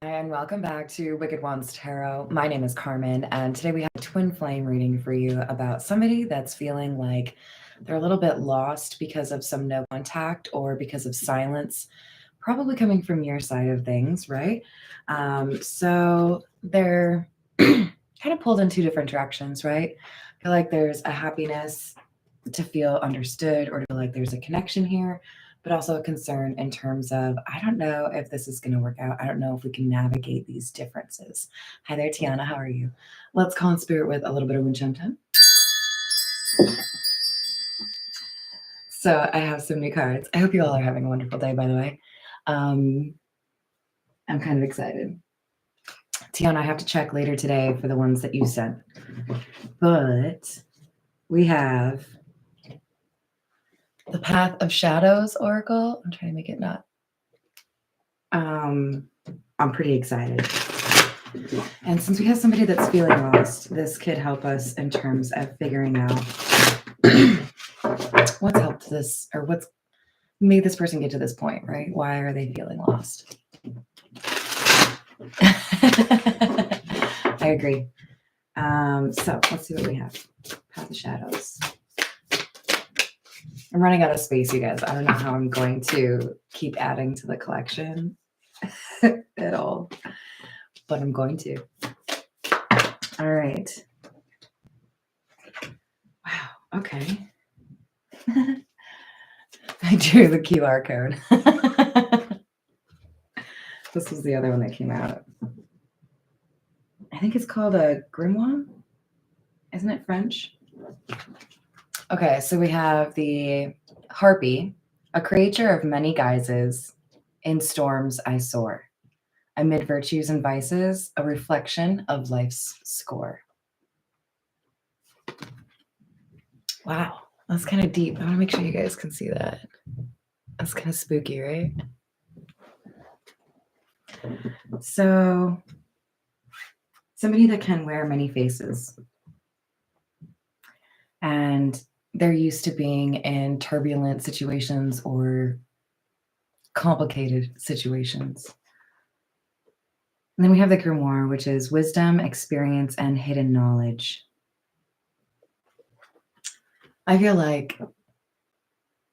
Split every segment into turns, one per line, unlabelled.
And welcome back to Wicked Wands Tarot. My name is Carmen, and today we have a twin flame reading for you about somebody that's feeling like they're a little bit lost because of some no contact or because of silence, probably coming from your side of things, right? So they're kind of pulled in two different directions, right? I feel like there's a happiness to feel understood or to feel like there's a connection here, but also a concern in terms of, I don't know if this is going to work out. I don't know if we can navigate these differences. Hi there, Tiana. How are you? Let's call in spirit with a little bit of wind chime time. So I have some new cards. I hope you all are having a wonderful day, by the way. I'm kind of excited. Tiana, I have to check later today for the ones that you sent. But we have the Path of Shadows Oracle. I'm trying to make it not. I'm pretty excited. And since we have somebody that's feeling lost, this could help us in terms of figuring out what's helped this or what's made this person get to this point, right? Why are they feeling lost? I agree. So let's see what we have. Path of Shadows. I'm running out of space, you guys. I don't know how I'm going to keep adding to the collection at all, but I'm going to. All right. Wow. Okay. I drew the QR code. This was the other one that came out. I think it's called a grimoire. Isn't it French? Okay, so we have the Harpy, a creature of many guises. In storms I soar. Amid virtues and vices, a reflection of life's score. Wow, that's kind of deep. I want to make sure you guys can see that. That's kind of spooky, right? So, somebody that can wear many faces. And they're used to being in turbulent situations or complicated situations. And then we have the grimoire, which is wisdom, experience, and hidden knowledge. I feel like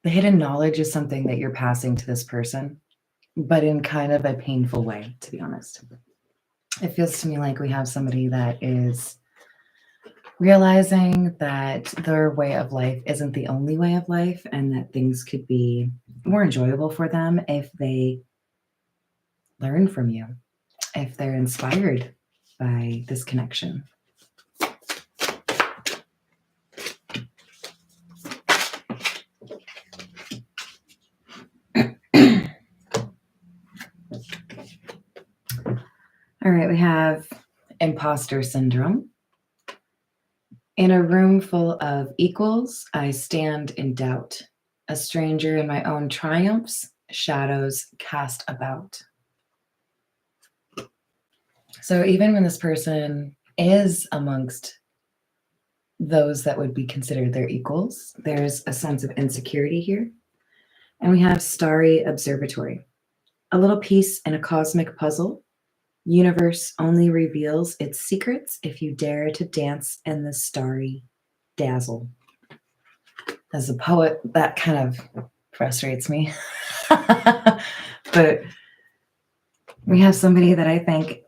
the hidden knowledge is something that you're passing to this person, but in kind of a painful way, to be honest. It feels to me like we have somebody that is realizing that their way of life isn't the only way of life and that things could be more enjoyable for them if they learn from you, if they're inspired by this connection. All right, we have imposter syndrome. In a room full of equals, I stand in doubt. A stranger in my own triumphs, shadows cast about. So even when this person is amongst those that would be considered their equals, there's a sense of insecurity here. And we have starry observatory. A little piece in a cosmic puzzle. Universe only reveals its secrets if you dare to dance in the starry dazzle. As a poet, that kind of frustrates me. But we have somebody that I think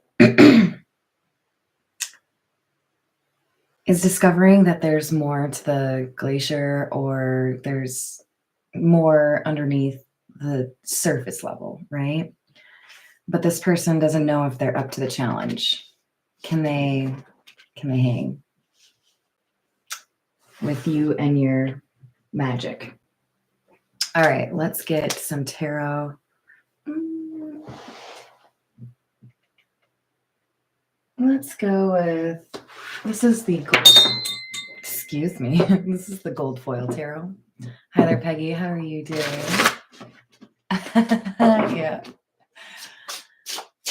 is discovering that there's more to the glacier or there's more underneath the surface level, right? But this person doesn't know if they're up to the challenge. Can they hang with you and your magic? All right, let's get some tarot. Let's go with, this is the gold, excuse me, this is the gold foil tarot. Hi there, Peggy. How are you doing? Yeah.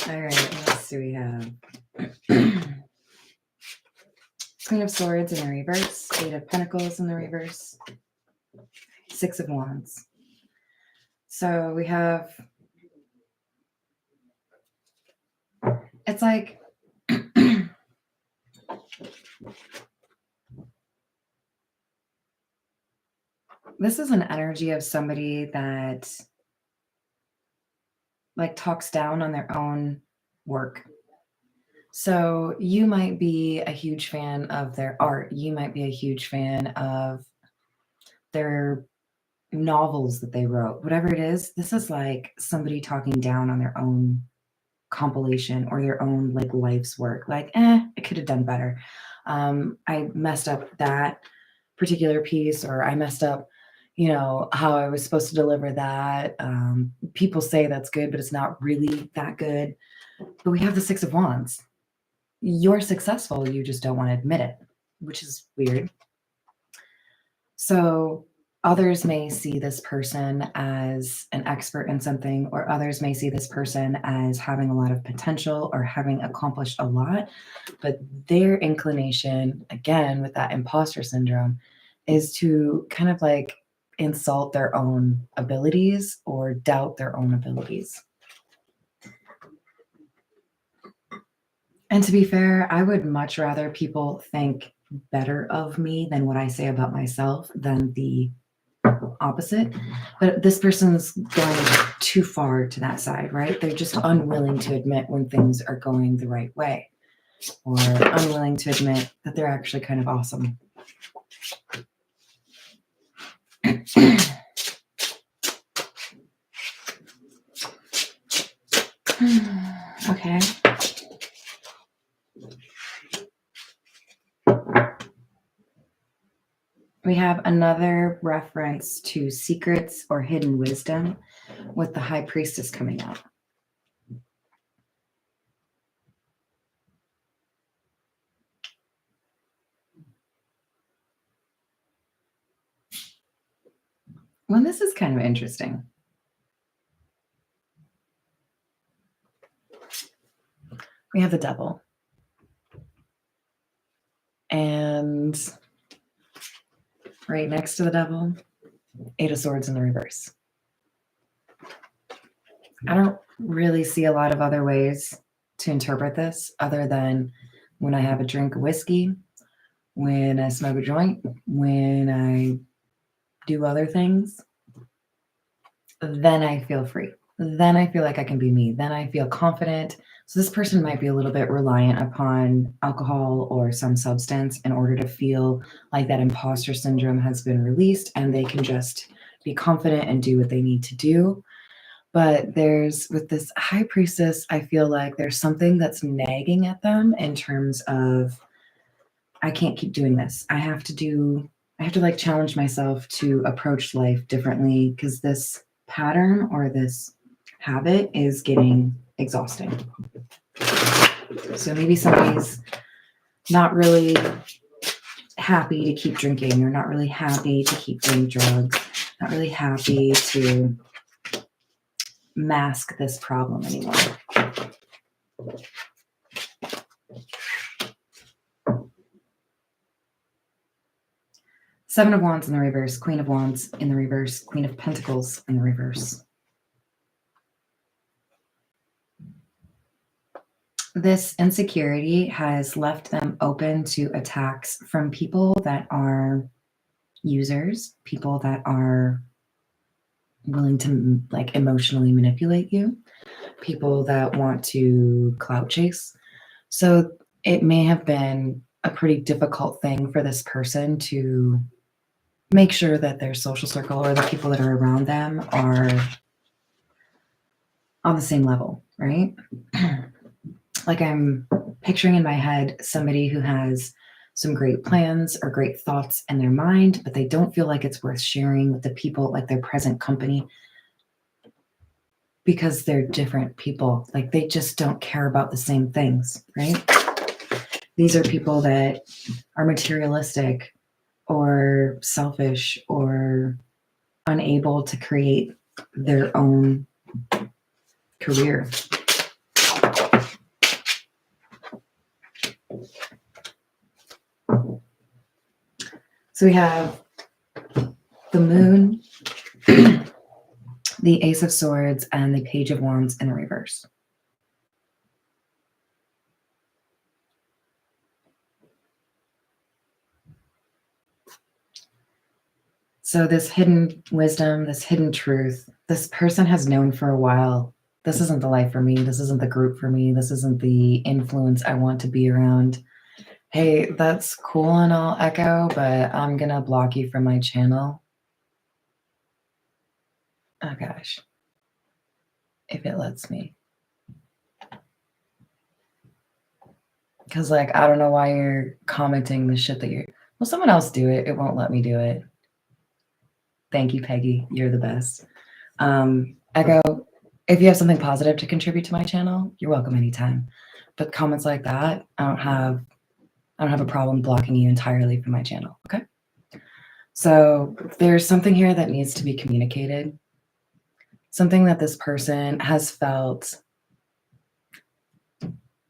All right, what else do we have? Queen of Swords in the reverse, Eight of Pentacles in the reverse, Six of Wands. So we have It's like this is an energy of somebody that like talks down on their own work. So you might be a huge fan of their art. You might be a huge fan of their novels that they wrote. Whatever it is, this is like somebody talking down on their own compilation or their own like life's work. Like, I could have done better. I messed up that particular piece, or I messed up, how I was supposed to deliver that. People say that's good, but it's not really that good. But we have the Six of Wands. You're successful, you just don't want to admit it, which is weird. So others may see this person as an expert in something, or others may see this person as having a lot of potential or having accomplished a lot. But their inclination, again, with that imposter syndrome, is to kind of like insult their own abilities or doubt their own abilities. And to be fair, I would much rather people think better of me than what I say about myself than the opposite. But this person's going too far to that side, right? They're just unwilling to admit when things are going the right way, or unwilling to admit that they're actually kind of awesome. Okay. We have another reference to secrets or hidden wisdom with the High Priestess coming out. Well, this is kind of interesting. We have the Devil. And right next to the Devil, Eight of Swords in the reverse. I don't really see a lot of other ways to interpret this other than when I have a drink of whiskey, when I smoke a joint, when I do other things, then I feel free. Then I feel like I can be me. Then I feel confident. So this person might be a little bit reliant upon alcohol or some substance in order to feel like that imposter syndrome has been released and they can just be confident and do what they need to do. But with this High Priestess, I feel like there's something that's nagging at them in terms of, I can't keep doing this. I have to like challenge myself to approach life differently because this pattern or this habit is getting exhausting. So maybe somebody's not really happy to keep drinking, or not really happy to keep doing drugs, not really happy to mask this problem anymore. Seven of Wands in the reverse, Queen of Wands in the reverse, Queen of Pentacles in the reverse. This insecurity has left them open to attacks from people that are users, people that are willing to like emotionally manipulate you, people that want to clout chase. So it may have been a pretty difficult thing for this person to make sure that their social circle or the people that are around them are on the same level, right? Like I'm picturing in my head somebody who has some great plans or great thoughts in their mind, but they don't feel like it's worth sharing with the people, like their present company, because they're different people. Like they just don't care about the same things, right? These are people that are materialistic or selfish or unable to create their own career. So we have the Moon, the Ace of Swords, and the Page of Wands in the reverse. So this hidden wisdom, this hidden truth, this person has known for a while, this isn't the life for me. This isn't the group for me. This isn't the influence I want to be around. Hey, that's cool and all, Echo, but I'm gonna block you from my channel. Oh gosh, if it lets me. Because, like, I don't know why you're commenting the shit that you're. Well, someone else do it. It won't let me do it. Thank you, Peggy. You're the best. Echo, if you have something positive to contribute to my channel, you're welcome anytime. But comments like that, I don't have a problem blocking you entirely from my channel. Okay. So there's something here that needs to be communicated. Something that this person has felt.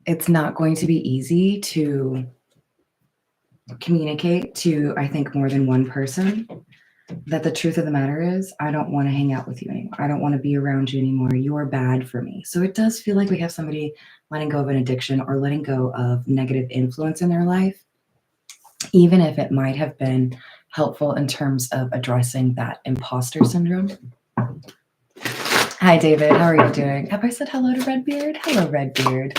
It's not going to be easy to communicate to, I think, more than one person. That the truth of the matter is, I don't want to hang out with you anymore. I don't want to be around you anymore. You're bad for me. So it does feel like we have somebody letting go of an addiction or letting go of negative influence in their life, even if it might have been helpful in terms of addressing that imposter syndrome. Hi, David. How are you doing? Have I said hello to Redbeard? Hello, Redbeard.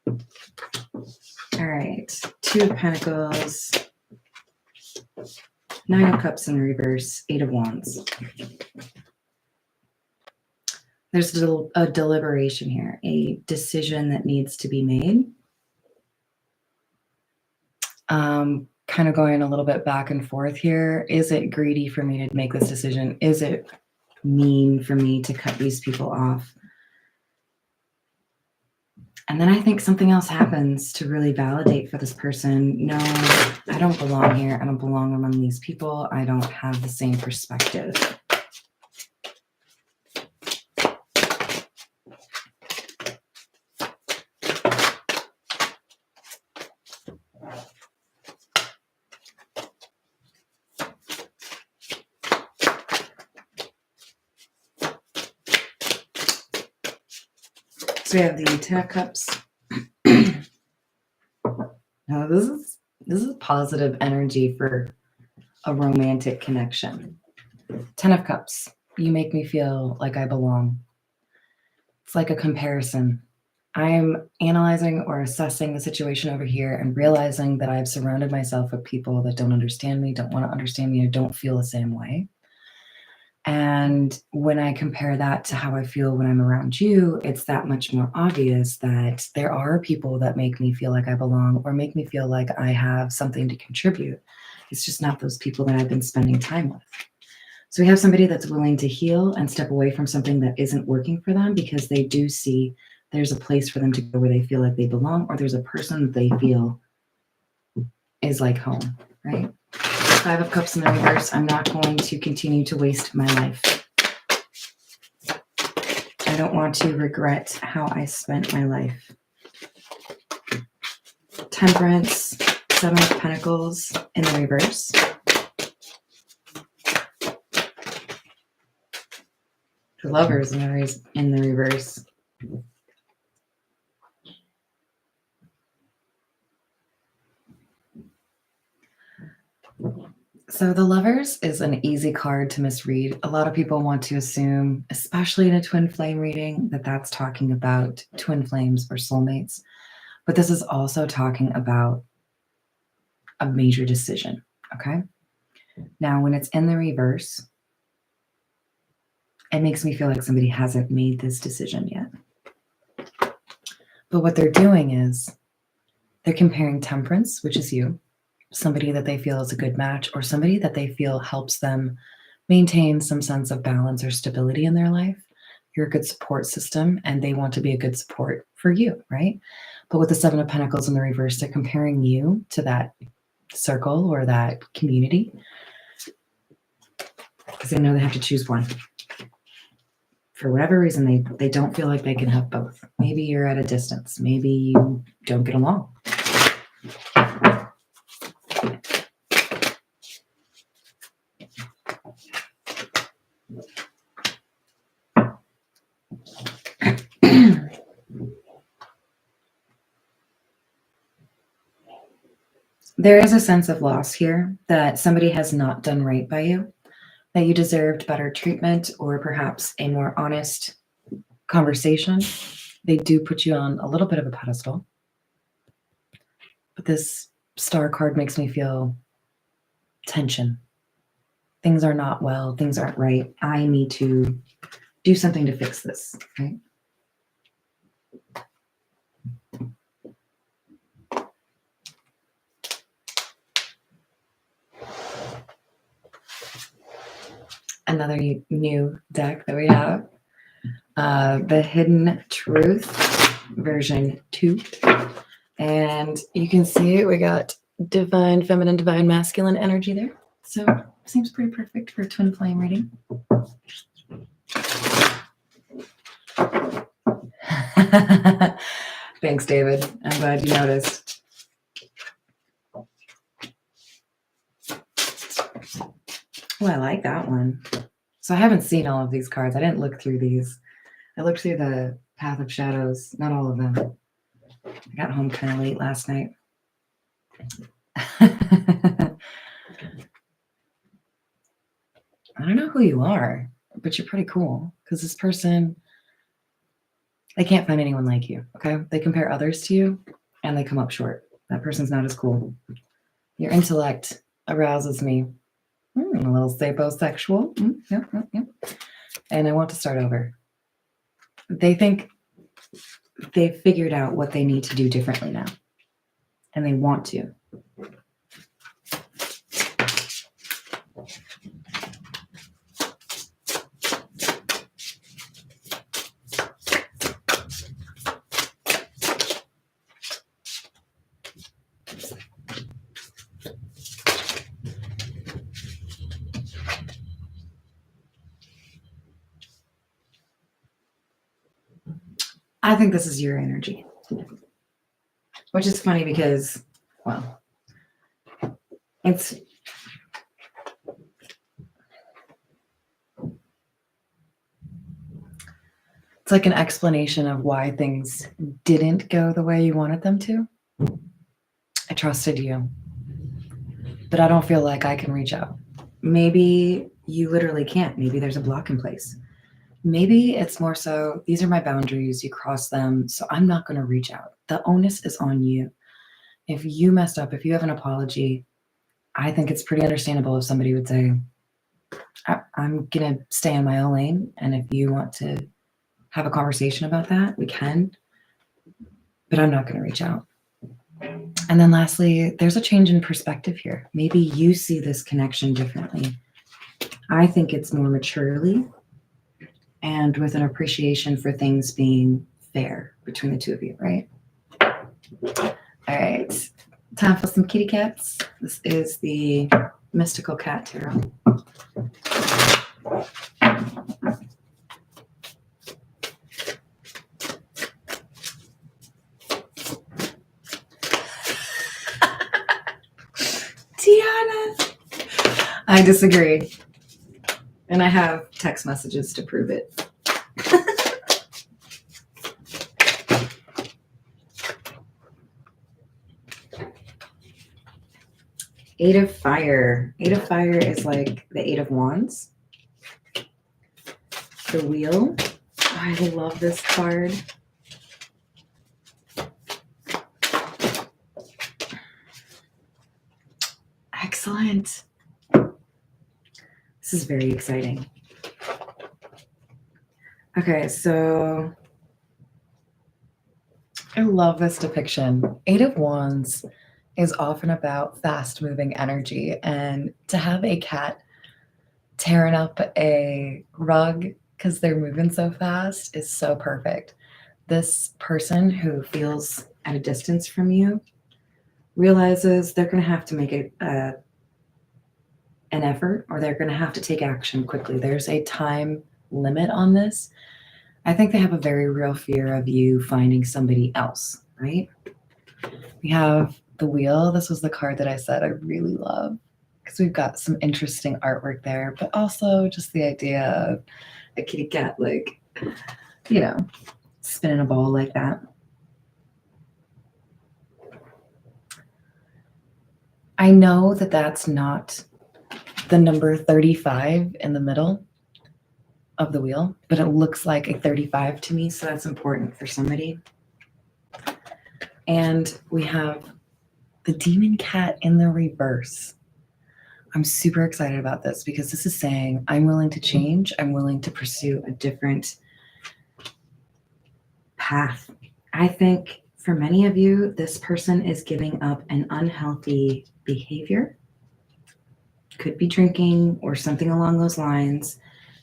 All right. 2 of Pentacles. 9 of Cups in reverse. 8 of Wands. There's a deliberation here, a decision that needs to be made. Kind of going a little bit back and forth here. Is it greedy for me to make this decision? Is it mean for me to cut these people off? And then I think something else happens to really validate for this person. No, I don't belong here. I don't belong among these people. I don't have the same perspective. So we have the 10 of Cups. Now this is positive energy for a romantic connection. 10 of Cups. You make me feel like I belong. It's like a comparison. I'm analyzing or assessing the situation over here and realizing that I've surrounded myself with people that don't understand me, don't want to understand me, or don't feel the same way. And when I compare that to how I feel when I'm around you, it's that much more obvious that there are people that make me feel like I belong or make me feel like I have something to contribute. It's just not those people that I've been spending time with. So we have somebody that's willing to heal and step away from something that isn't working for them because they do see there's a place for them to go where they feel like they belong, or there's a person that they feel is like home, right? 5 of Cups in the reverse. I'm not going to continue to waste my life. I don't want to regret how I spent my life. Temperance, 7 of Pentacles in the reverse. The Lovers in the reverse. So the Lovers is an easy card to misread. A lot of people want to assume, especially in a twin flame reading, that that's talking about twin flames or soulmates. But this is also talking about a major decision, okay? Now, when it's in the reverse, it makes me feel like somebody hasn't made this decision yet. But what they're doing is they're comparing Temperance, which is you, somebody that they feel is a good match, or somebody that they feel helps them maintain some sense of balance or stability in their life. You're a good support system, and they want to be a good support for you, right? But with the 7 of Pentacles in the reverse, they're comparing you to that circle or that community because they know they have to choose one. For whatever reason, they don't feel like they can have both. Maybe you're at a distance. Maybe you don't get along. There is a sense of loss here that somebody has not done right by you, that you deserved better treatment or perhaps a more honest conversation. They do put you on a little bit of a pedestal. But this star card makes me feel tension. Things are not well, things aren't right. I need to do something to fix this, right? Another new deck that we have, the Hidden Truth version 2. And you can see we got divine feminine, divine masculine energy there. So seems pretty perfect for a twin flame reading. Thanks, David. I'm glad you noticed. Oh, I like that one. So I haven't seen all of these cards. I didn't look through these. I looked through the Path of Shadows, not all of them. I got home kind of late last night. I don't know who you are, but you're pretty cool because this person, they can't find anyone like you, okay? They compare others to you and they come up short. That person's not as cool. Your intellect arouses me. A little saposexual. Yep. And I want to start over. They think they've figured out what they need to do differently now. And they want to. I think this is your energy. Which is funny because, well, it's like an explanation of why things didn't go the way you wanted them to. I trusted you, but I don't feel like I can reach out. Maybe you literally can't. Maybe there's a block in place. Maybe it's more so, these are my boundaries, you cross them, so I'm not going to reach out. The onus is on you. If you messed up, if you have an apology, I think it's pretty understandable if somebody would say, I'm going to stay in my own lane, and if you want to have a conversation about that, we can, but I'm not going to reach out. And then lastly, there's a change in perspective here. Maybe you see this connection differently. I think it's more maturely and with an appreciation for things being fair between the two of you, right? All right, time for some kitty cats. This is the Mystical Cat Tarot. Tiana! I disagree. And I have text messages to prove it. Eight of Fire. Eight of Fire is like the Eight of Wands. The Wheel. Oh, I love this card. Excellent. This is very exciting. Okay, so I love this depiction. Eight of Wands is often about fast-moving energy, and to have a cat tearing up a rug because they're moving so fast is so perfect. This person who feels at a distance from you realizes they're going to have to make an effort, or they're going to have to take action quickly. There's a time limit on this. I think they have a very real fear of you finding somebody else, right? We have the Wheel. This was the card that I said I really love because we've got some interesting artwork there, but also just the idea of a kitty cat, like, you know, spinning a ball like that. I know that that's not the number 35 in the middle of the wheel, but it looks like a 35 to me, so that's important for somebody. And we have the demon cat in the reverse. I'm super excited about this because this is saying I'm willing to change. I'm willing to pursue a different path. I think for many of you, this person is giving up an unhealthy behavior. Could be drinking or something along those lines.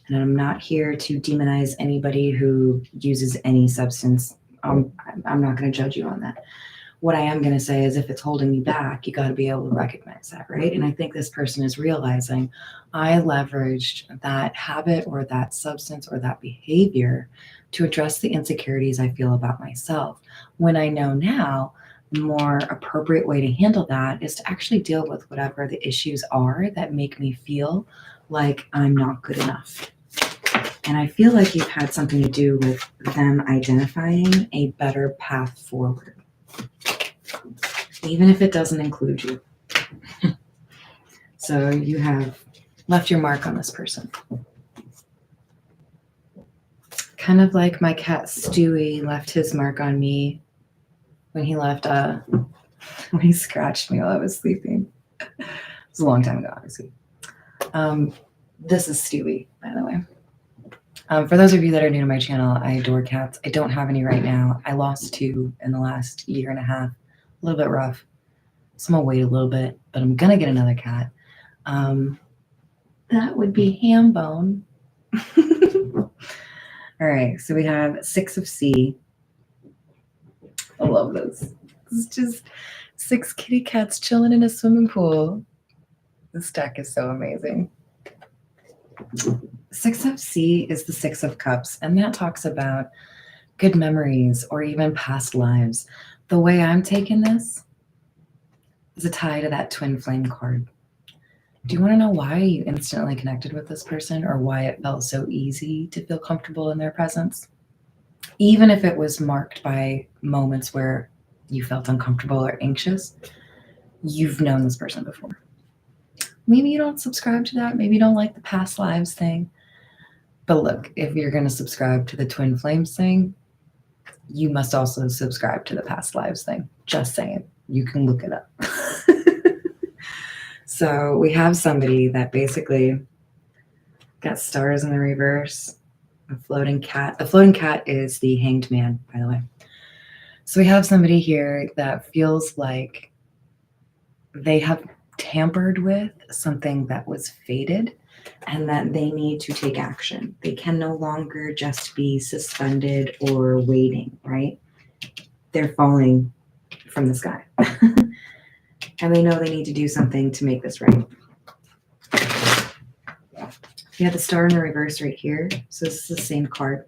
And I'm not here to demonize anybody who uses any substance. I'm not going to judge you on that. What I am going to say is if it's holding you back, you got to be able to recognize that, right? And I think this person is realizing I leveraged that habit or that substance or that behavior to address the insecurities I feel about myself. When I know now, the more appropriate way to handle that is to actually deal with whatever the issues are that make me feel like I'm not good enough. And I feel like you've had something to do with them identifying a better path forward, even if it doesn't include you. So you have left your mark on this person. Kind of like my cat Stewie left his mark on me when he left, when he scratched me while I was sleeping. It was a long time ago, obviously. This is Stewie, by the way. For those of you that are new to my channel, I adore cats. I don't have any right now. I lost 2 in the last year and a half. A little bit rough. So I'm gonna wait a little bit, but I'm gonna get another cat. That would be Hambone. All right, so we have 6 of C. I love this. It's just 6 kitty cats chilling in a swimming pool. This deck is so amazing. 6 of C is the 6 of Cups, and that talks about good memories or even past lives. The way I'm taking this is a tie to that twin flame card. Do you want to know why you instantly connected with this person or why it felt so easy to feel comfortable in their presence? Even if it was marked by moments where you felt uncomfortable or anxious, you've known this person before. Maybe you don't subscribe to that. Maybe you don't like the past lives thing. But look, if you're going to subscribe to the twin flames thing, you must also subscribe to the past lives thing. Just saying. You can look it up. So we have somebody that basically got stars in the reverse, a floating cat. The floating cat is the hanged man, by the way. So we have somebody here that feels like they have tampered with something that was fated and that they need to take action. They can no longer just be suspended or waiting, right? They're falling from the sky. And they know they need to do something to make this right. We have the star in the reverse right here. So this is the same card.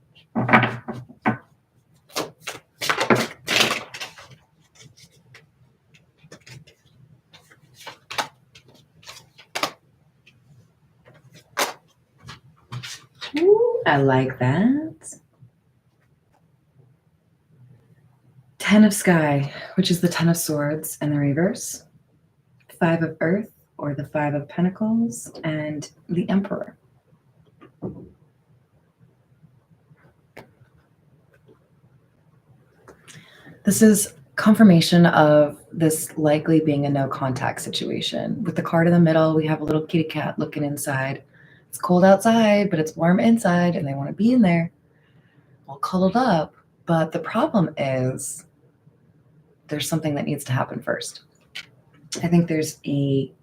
Ooh, I like that. 10 of Sky, which is the 10 of Swords in the reverse. 5 of Earth, or the 5 of Pentacles, and the Emperor. This is confirmation of this likely being a no contact situation. With the card in the middle, we have a little kitty cat looking inside. It's cold outside, but it's warm inside, and they want to be in there, all cuddled up. But the problem is there's something that needs to happen first. I think there's a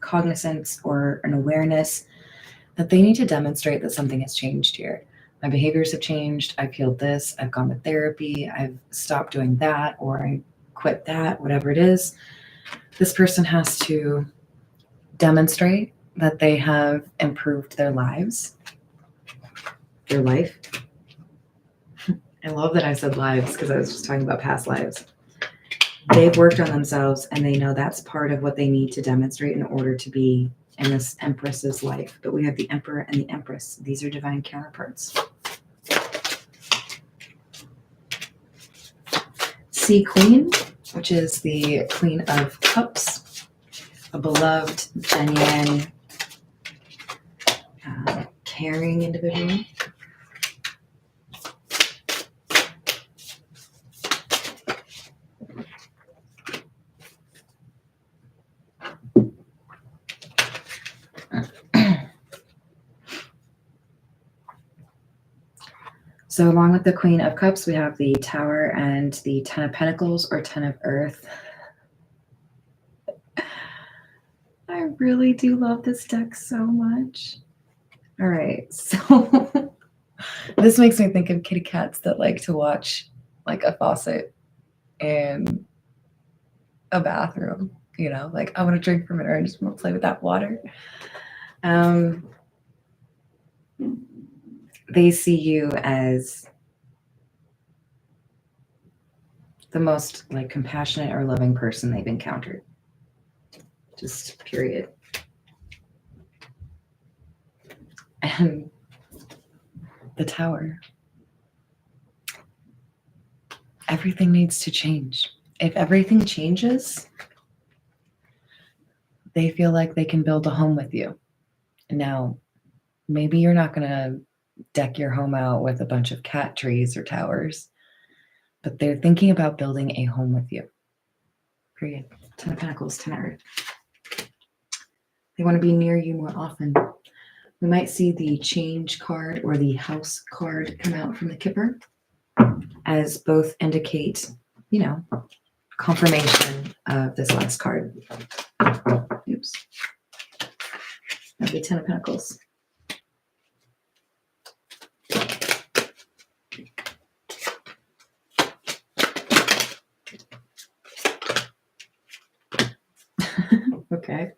cognizance or an awareness that they need to demonstrate that something has changed here. My behaviors have changed. I've healed this. I've gone to therapy. I've stopped doing that, or I quit that, whatever it is. This person has to demonstrate that they have improved their lives, their life. I love that I said lives because I was just talking about past lives. They've worked on themselves and they know that's part of what they need to demonstrate in order to be in this Empress's life. But we have the Emperor and the Empress. These are divine counterparts. Sea Queen, which is the Queen of Cups. a beloved, genuine, caring individual. So along with the Queen of Cups, we have the Tower and the Ten of Pentacles or Ten of Earth. I really do love this deck so much. All right, so this makes me think of kitty cats that like to watch like a faucet in a bathroom, you know, like I want to drink from it or I just want to play with that water. They see you as the most like compassionate or loving person they've encountered. Just period. And the Tower. Everything needs to change. If everything changes, they feel like they can build a home with you. Now, maybe you're not going to deck your home out with a bunch of cat trees or towers, but they're thinking about building a home with you. Period. Ten of Pentacles, Ten of Earth. They want to be near you more often. We might see the Change card or the House card come out from the Kipper, as both indicate, you know, confirmation of this last card. Oops. That'd be Ten of Pentacles. Okay.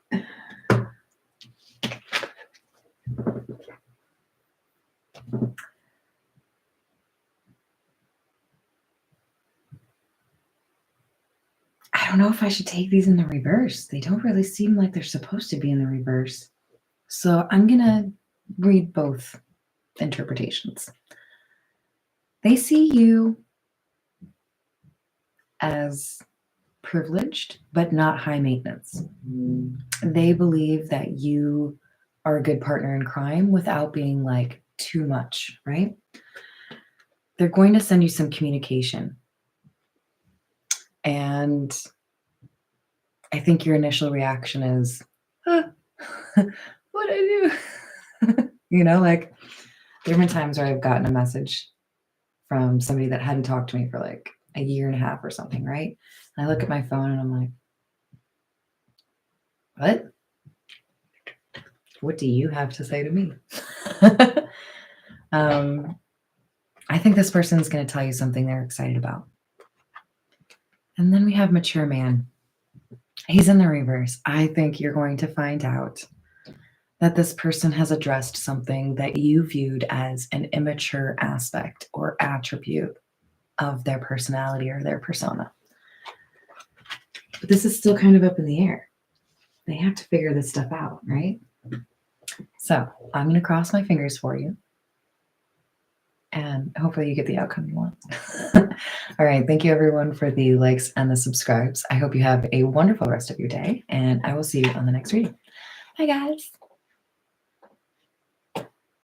I don't know if I should take these in the reverse. They don't really seem like they're supposed to be in the reverse. So I'm going to read both interpretations. They see you as privileged, but not high maintenance. They believe that you are a good partner in crime without being like too much, right? They're going to send you some communication. And I think your initial reaction is, what'd I do? You know, like there have been times where I've gotten a message from somebody that hadn't talked to me for like a year and a half or something, right? And I look at my phone and I'm like, what? What do you have to say to me? I think this person's going to tell you something they're excited about. And then we have Mature Man. He's in the reverse. I think you're going to find out that this person has addressed something that you viewed as an immature aspect or attribute of their personality or their persona. But this is still kind of up in the air. They have to figure this stuff out, right? So I'm going to cross my fingers for you. And hopefully you get the outcome you want. All right. Thank you, everyone, for the likes and the subscribes. I hope you have a wonderful rest of your day, and I will see you on the next reading. Bye, guys.